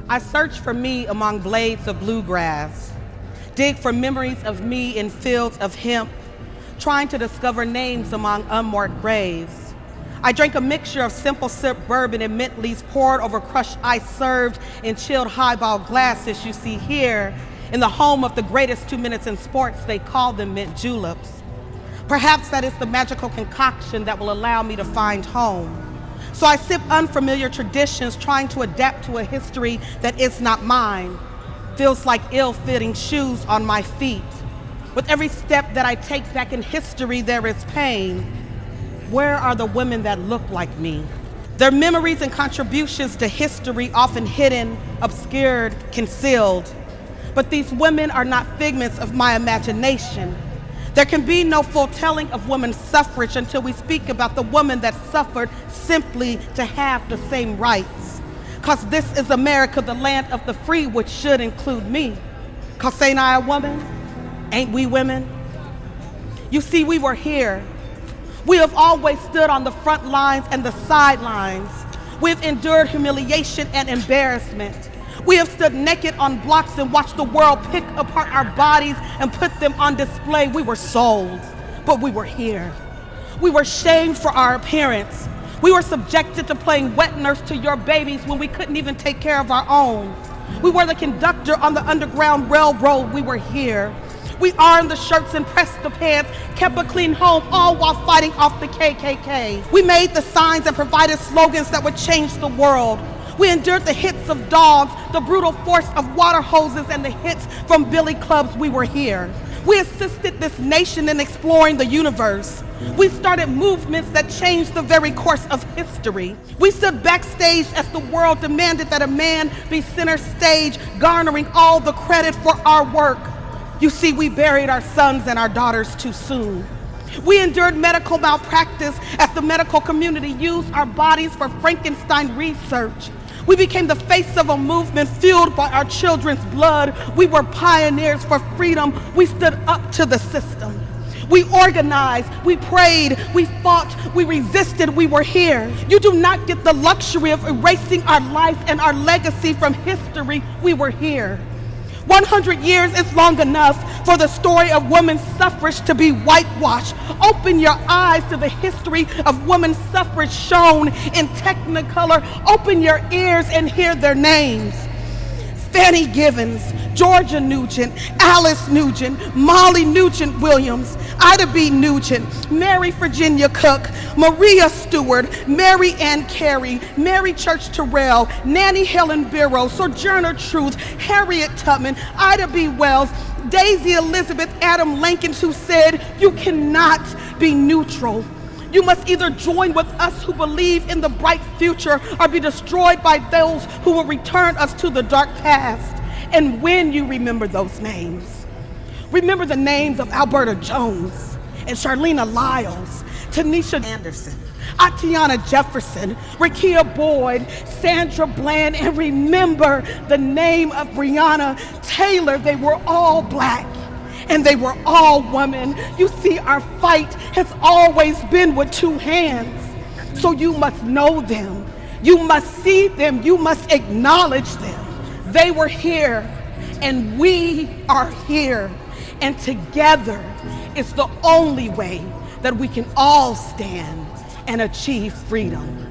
I search for me among blades of bluegrass, dig for memories of me in fields of hemp, trying to discover names among unmarked graves. I drank a mixture of simple sip bourbon and mint leaves poured over crushed ice served in chilled highball glasses you see here in the home of the greatest 2 minutes in sports. They call them mint juleps. Perhaps that is the magical concoction that will allow me to find home. So I sip unfamiliar traditions, trying to adapt to a history that is not mine. Feels like ill-fitting shoes on my feet. With every step that I take back in history, there is pain. Where are the women that look like me? Their memories and contributions to history often hidden, obscured, concealed. But these women are not figments of my imagination. There can be no full telling of women's suffrage until we speak about the woman that suffered simply to have the same rights. Cause this is America, the land of the free, which should include me. Cause ain't I a woman? Ain't we women? You see, we were here. We have always stood on the front lines and the sidelines. We've endured humiliation and embarrassment. We have stood naked on blocks and watched the world pick apart our bodies and put them on display. We were sold, but we were here. We were shamed for our appearance. We were subjected to playing wet nurse to your babies when we couldn't even take care of our own. We were the conductor on the Underground Railroad. We were here. We ironed the shirts and pressed the pants, kept a clean home, all while fighting off the KKK. We made the signs and provided slogans that would change the world. We endured the hits of dogs, the brutal force of water hoses, and the hits from billy clubs. We were here. We assisted this nation in exploring the universe. We started movements that changed the very course of history. We stood backstage as the world demanded that a man be center stage, garnering all the credit for our work. You see, we buried our sons and our daughters too soon. We endured medical malpractice as the medical community used our bodies for Frankenstein research. We became the face of a movement fueled by our children's blood. We were pioneers for freedom. We stood up to the system. We organized, we prayed, we fought, we resisted, we were here. You do not get the luxury of erasing our life and our legacy from history. We were here. 100 years is long enough for the story of women's suffrage to be whitewashed. Open your eyes to the history of women's suffrage shown in Technicolor. Open your ears and hear their names. Fanny Givens, Georgia Nugent, Alice Nugent, Molly Nugent Williams, Ida B. Nugent, Mary Virginia Cook, Maria Stewart, Mary Ann Carey, Mary Church Terrell, Nanny Helen Biro, Sojourner Truth, Harriet Tubman, Ida B. Wells, Daisy Elizabeth Adam Lincoln, who said, "You cannot be neutral. You must either join with us who believe in the bright future or be destroyed by those who will return us to the dark past." And when you remember those names, remember the names of Alberta Jones and Charlena Lyles, Tanisha Anderson, Atiana Jefferson, Rakia Boyd, Sandra Bland, and remember the name of Breonna Taylor. They were all Black. And they were all women. You see, our fight has always been with two hands. So you must know them. You must see them. You must acknowledge them. They were here, and we are here. And together is the only way that we can all stand and achieve freedom.